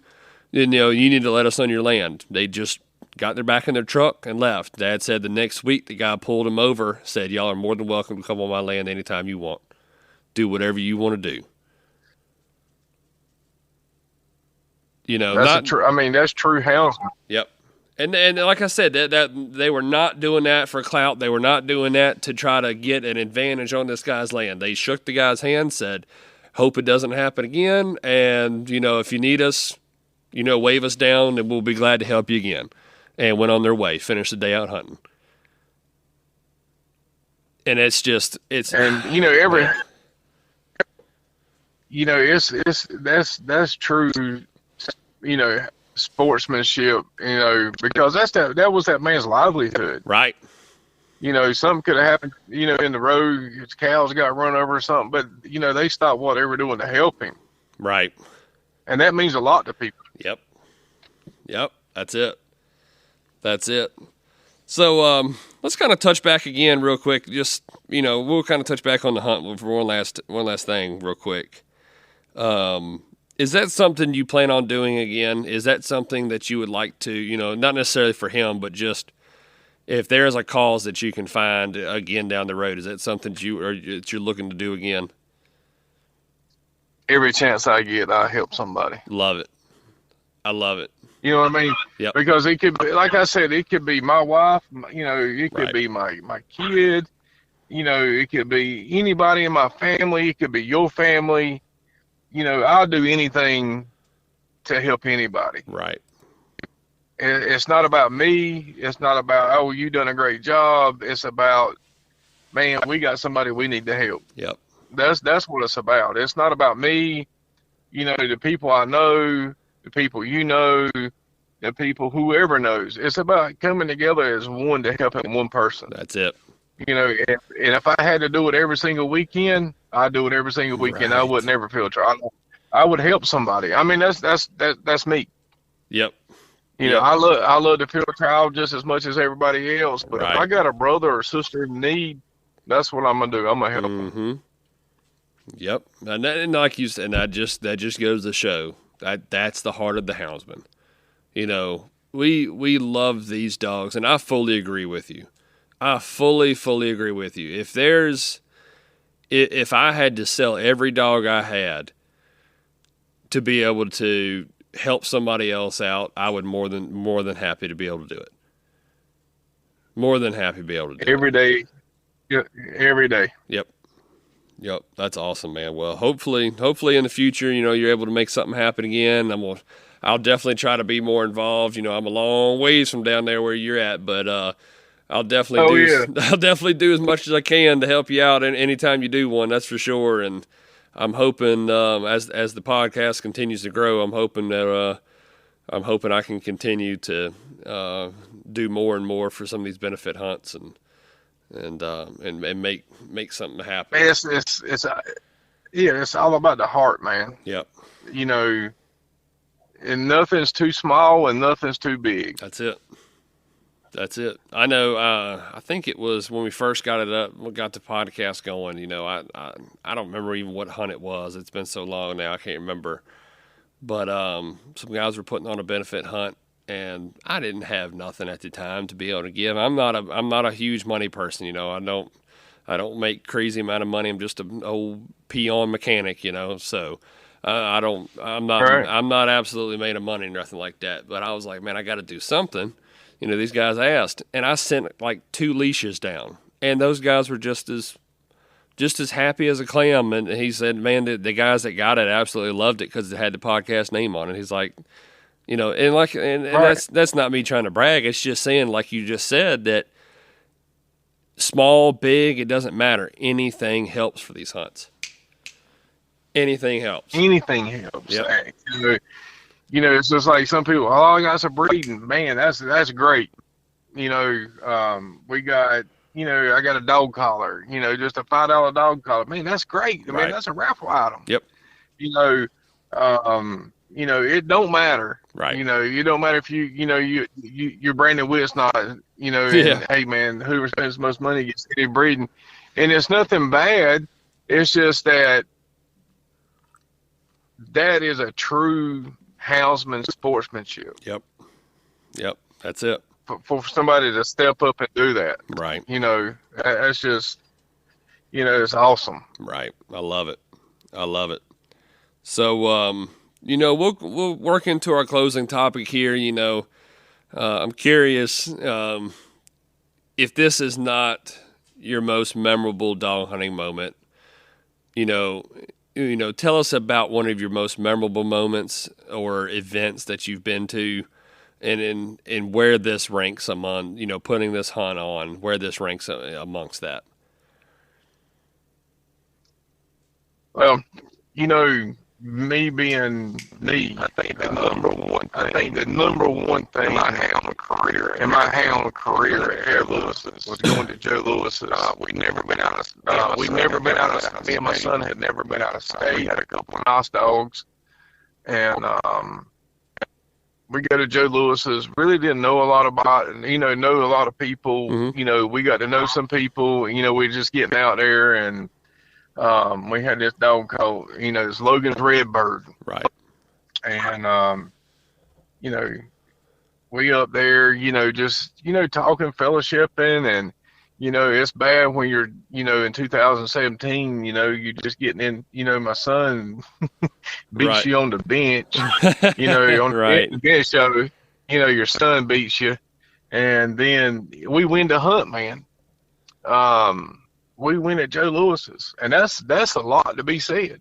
you need to let us on your land. They just got their back in their truck and left. Dad said the next week the guy pulled him over, said, y'all are more than welcome to come on my land anytime you want. Do whatever you want to do. That's true houndsman. Yep. And like I said, that they were not doing that for clout. They were not doing that to try to get an advantage on this guy's land. They shook the guy's hand, said, hope it doesn't happen again. And, if you need us, wave us down and we'll be glad to help you again. And went on their way, finished the day out hunting. And it's that's true, sportsmanship, because that was that man's livelihood. Right. Something could have happened, in the road, his cows got run over or something, but, they stopped what they were doing to help him. Right. And that means a lot to people. Yep. That's it. So let's kind of touch back again real quick. Just, we'll kind of touch back on the hunt for one last thing real quick. Is that something you plan on doing again? Is that something that you would like to, not necessarily for him, but just if there's a cause that you can find again down the road, is that something that you're looking to do again? Every chance I get, I help somebody. Love it. I love it. You know what I mean? Yep. Because it could be, like I said, it could be my wife, it could be my kid, it could be anybody in my family, it could be your family. I'll do anything to help anybody. Right. It's not about me. It's not about, oh, you done a great job. It's about, man, we got somebody we need to help. Yep. That's what it's about. It's not about me, the people I know, the people the people whoever knows. It's about coming together as one to help one person. That's it. And if I had to do it every single weekend, I'd do it every single weekend. Right. I would never feel trouble. I would help somebody. I mean, that's me. Yep. I love to feel proud just as much as everybody else. But If I got a brother or sister in need, that's what I'm gonna do. I'm gonna help them. Yep. And like you said, that just goes to show that's the heart of the houndsman. We love these dogs, and I fully agree with you. I fully agree with you. If I had to sell every dog I had to be able to help somebody else out, I would more than happy to be able to do it. More than happy to be able to do every it. Day. Yeah, every day. Yep. That's awesome, man. Well, hopefully in the future, you're able to make something happen again. I'll definitely try to be more involved. I'm a long ways from down there where you're at, but I'll definitely do as much as I can to help you out anytime you do one. That's for sure. And I'm hoping as the podcast continues to grow, I'm hoping I can continue to do more and more for some of these benefit hunts and make something happen. It's all about the heart, man. Yep. And nothing's too small and nothing's too big. That's it. I know. I think it was when we first got it up, we got the podcast going. I don't remember even what hunt it was. It's been so long now, I can't remember. But some guys were putting on a benefit hunt, and I didn't have nothing at the time to be able to give. I'm not a huge money person. I don't make crazy amount of money. I'm just an old peon mechanic. So. I'm not absolutely made of money or nothing like that. But I was like, man, I got to do something. These guys asked, and I sent like 2 leashes down, and those guys were just as just as happy as a clam. And he said, man, the guys that got it absolutely loved it because it had the podcast name on it. He's like, and Right. that's not me trying to brag. It's just saying, like you just said, that small, big, it doesn't matter. Anything helps for these hunts. Anything helps. Anything helps. Yep. It's just like some people, oh, I got some breeding. Man, that's great. We got, I got a dog collar, just a $5 dog collar. Man, that's great. I mean, that's a raffle item. Yep. It don't matter. Right. You don't matter if you're Brandon Witt's not, and hey man, whoever spends the most money gets any breeding. And it's nothing bad. It's just that is a true houndsman sportsmanship. Yep. That's it. For somebody to step up and do that. Right. That's just, it's awesome. Right. I love it. So, we'll work into our closing topic here. I'm curious if this is not your most memorable dog hunting moment. Tell us about one of your most memorable moments or events that you've been to, and where this ranks among, putting this hunt on, where this ranks amongst that. Well, me being me, I think the number one thing in my hound career at Lewis's was going to Joe Lewis's. Me and my son had never been out of state. We had a couple of nice dogs, and we go to Joe Lewis's. Really didn't know a lot about it, and know a lot of people. Mm-hmm. We got to know some people. We're just getting out there, and we had this dog called, it's Logan's Redbird. Right. And, we up there, just, talking, fellowshipping, and, it's bad when you're, in 2017, you're just getting in, my son beats you on the bench, on the bench show, your son beats you. And then we win the hunt, man. We win at Joe Lewis's, and that's a lot to be said.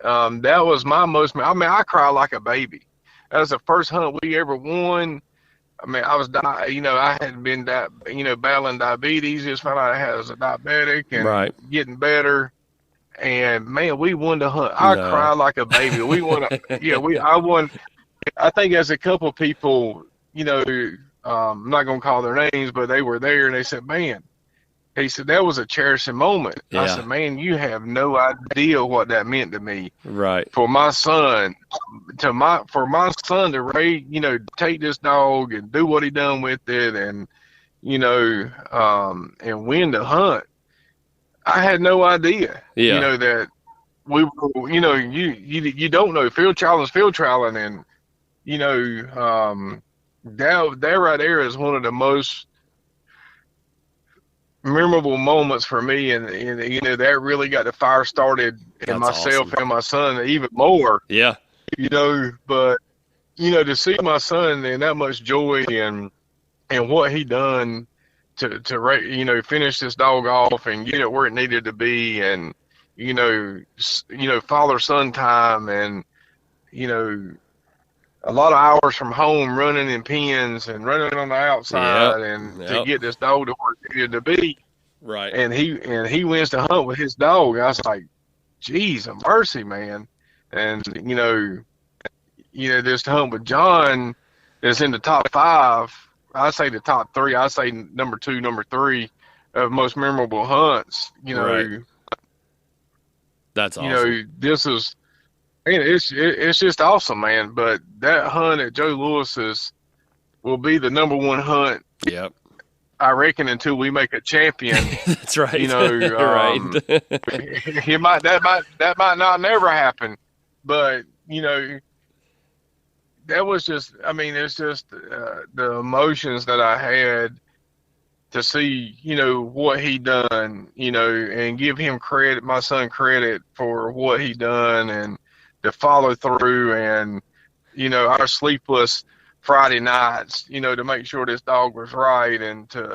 That was my most. I mean, I cry like a baby. That was the first hunt we ever won. I mean, I had been battling diabetes. Just found out I was a diabetic and getting better. And man, we won the hunt. I cried like a baby. We won. I won. I think as a couple of people, I'm not gonna call their names, but they were there, and they said, "Man." He said, that was a cherishing moment. Yeah. I said, man, you have no idea what that meant to me. Right. For my son, to take this dog and do what he done with it and, and win the hunt. I had no idea, that we were, you don't know. Field trialing. And, that right there is one of the most memorable moments for me, and that really got the fire started in myself and my son even more. Yeah. But to see my son and that much joy and what he done to finish this dog off and get it where it needed to be, and father son time, and a lot of hours from home running in pens and running on the outside, to get this dog to where it needed to be. Right. And he wins the hunt with his dog. I was like, geez, a mercy, man. And this hunt with John is in the top 5. I say the top 3. I say number 2, number 3 of most memorable hunts. Right. That's awesome. This is. It's just awesome, man. But that hunt at Joe Lewis's will be the number 1 hunt. Yep. I reckon until we make a champion. That's right. Right. that might not never happen, but that was just. I mean, it's just the emotions that I had to see, what he done, and give him credit, my son credit for what he done, and to follow through, and our sleepless Friday nights, to make sure this dog was right, and to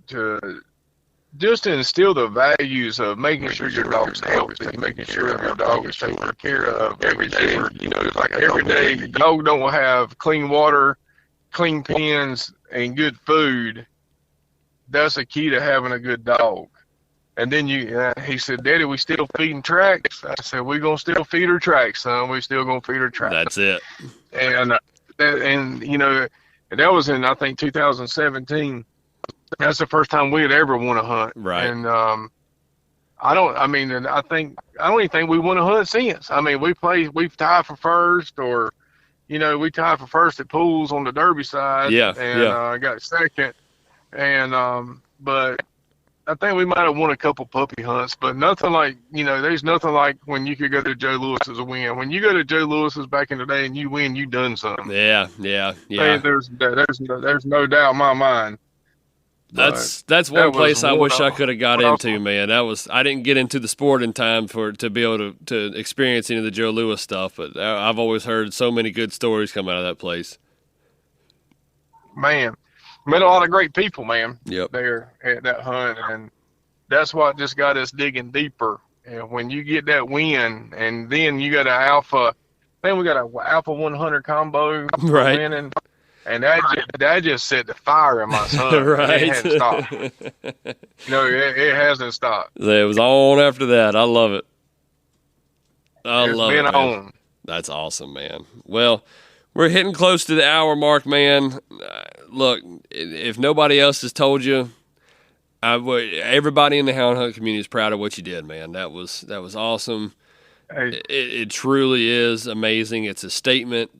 to just to instill the values of making sure your dog's healthy, making sure your dog is taken care of every day. You know, like every day, the dog don't have clean water, clean pens, and good food. That's a key to having a good dog. And then he said, Daddy, we still feeding tracks? I said, we're going to still feed her tracks, son. We still going to feed her tracks. That's it. And you know, that was in, I think, 2017. That's the first time we had ever won a hunt. Right. And I don't even think we won a hunt since. I mean, we've tied for first, or, you know, we tied for first at pools on the Derby side. Yeah. And got second. And, but I think we might have won a couple puppy hunts, but nothing like, you know, there's nothing like when you could go to Joe Lewis's and win. When you go to Joe Lewis's back in the day and you win, you done something. Yeah. And there's no doubt in my mind. That's one place I wish I could have got into, man. I didn't get into the sport in time to be able to experience any of the Joe Lewis stuff, but I've always heard so many good stories come out of that place. Man, met a lot of great people, man. Yep. There at that hunt, and that's what just got us digging deeper. And when you get that win, and then you got an alpha, man, we got an alpha 100 combo right, winning, and that just set the fire in my son. Right, it hasn't stopped. You know, it hasn't stopped. It was on after that. I love it. It's been on. That's awesome, man. Well, we're hitting close to the hour mark, man. Look, if nobody else has told you, everybody in the hound hunt community is proud of what you did, man. That was awesome. Hey. It truly is amazing. It's a statement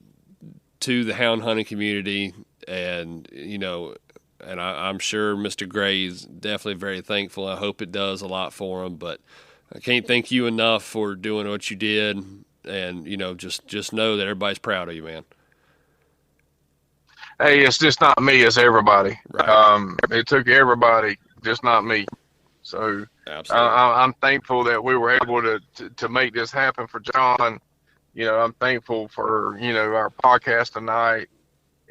to the hound hunting community, and you know, and I'm sure Mr. Gray is definitely very thankful. I hope it does a lot for him, but I can't thank you enough for doing what you did, and you know, just know that everybody's proud of you, man. Hey, it's just not me, it's everybody. Right. It took everybody, just not me. So I'm thankful that we were able to make this happen for John. You know, I'm thankful for, you know, our podcast tonight,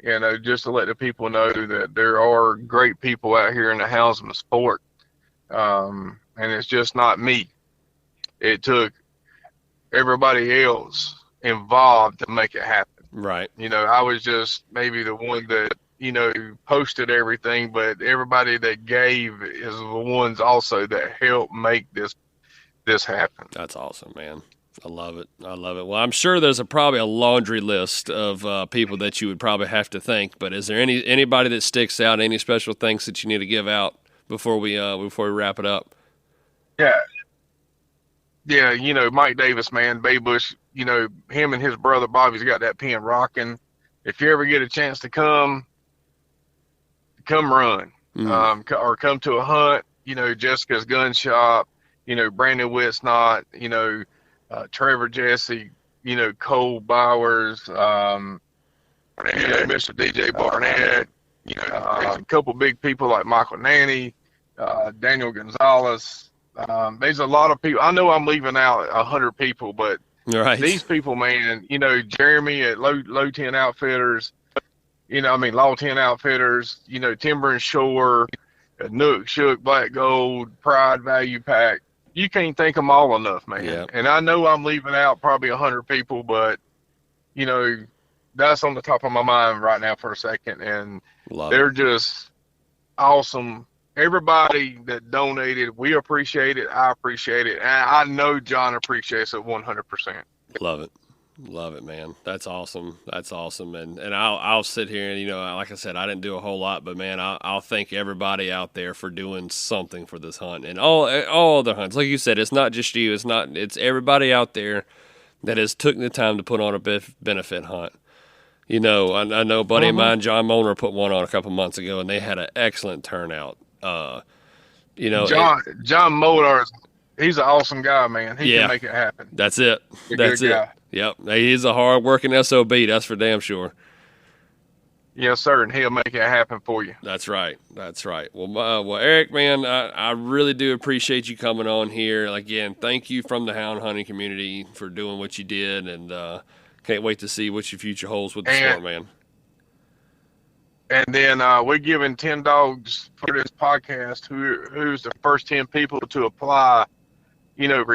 you know, just to let the people know that there are great people out here in the houndsman sport. And it's just not me. It took everybody else involved to make it happen. Right. You know, I was just maybe the one that, you know, posted everything, but everybody that gave is the ones also that helped make this happen. That's awesome, man. I love it. Well, I'm sure there's probably a laundry list of people that you would probably have to thank, but is there anybody that sticks out, any special thanks that you need to give out before we wrap it up? Yeah, you know, Mike Davis, man, Bay Bush, you know, him and his brother Bobby's got that pen rocking. If you ever get a chance to come run, or come to a hunt, you know, Jessica's Gun Shop, you know, Brandon Witsnot, you know, Trevor Jesse, you know, Cole Bowers, you know, Mr. DJ Barnett, you know, a couple big people like Michael Nanny, Daniel Gonzalez. There's a lot of people. I know I'm leaving out 100 people, but right. These people, man, you know, Jeremy at Low 10 Outfitters, you know, I mean, Law 10 Outfitters, you know, Timber and Shore, Nook, Shook, Black Gold, Pride Value Pack. You can't thank them all enough, man. Yeah. And I know I'm leaving out probably 100 people, but, you know, that's on the top of my mind right now for a second. And they're just awesome. Everybody that donated, we appreciate it. I appreciate it. And I know John appreciates it 100%. Love it, man. That's awesome. And I'll sit here and, you know, like I said, I didn't do a whole lot, but man, I'll thank everybody out there for doing something for this hunt and all other hunts. Like you said, it's not just you. It's everybody out there that has took the time to put on a benefit hunt. You know, I know a buddy of mine, John Molnar, put one on a couple months ago, and they had an excellent turnout. You know, John Molnar, he's an awesome guy, man. He can make it happen. That's it. That's it. Guy. Yep. He's a hard-working SOB. That's for damn sure. Yes, sir, and he'll make it happen for you. That's right. Well, Eric, man, I really do appreciate you coming on here. Again, thank you from the hound hunting community for doing what you did, and can't wait to see what your future holds with the sport, man. And then we're giving 10 dogs for this podcast. Who's the first 10 people to apply,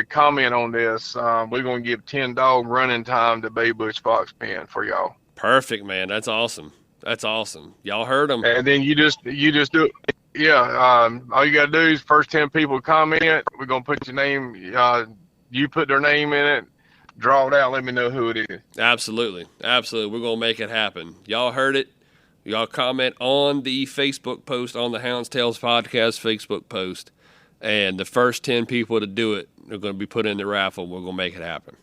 comment on this? We're gonna give 10 dog running time to Bay Bush Fox Pen for y'all. Perfect, man. That's awesome. That's awesome. Y'all heard them. And then you just do it. Yeah. All you gotta do is first 10 people comment. We're gonna put your name. You put their name in it. Draw it out. Let me know who it is. Absolutely. Absolutely. We're gonna make it happen. Y'all heard it. Y'all comment on the Facebook post, on the Hounds Tales Podcast Facebook post, and the first 10 people to do it are going to be put in the raffle. We're going to make it happen.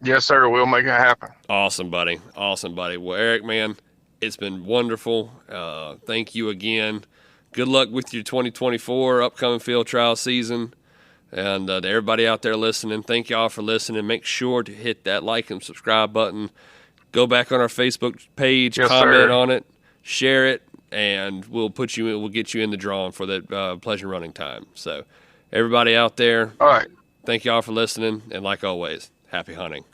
Yes, sir. We'll make it happen. Awesome, buddy. Awesome, buddy. Well, Eric, man, it's been wonderful. Thank you again. Good luck with your 2024 upcoming field trial season. And to everybody out there listening, thank y'all for listening. Make sure to hit that like and subscribe button. Go back on our Facebook page, yes, comment sir. on it, share it, and we'll get you in the drawing for that pleasure running time. So, everybody out there, All right. thank y'all for listening, and like always, happy hunting.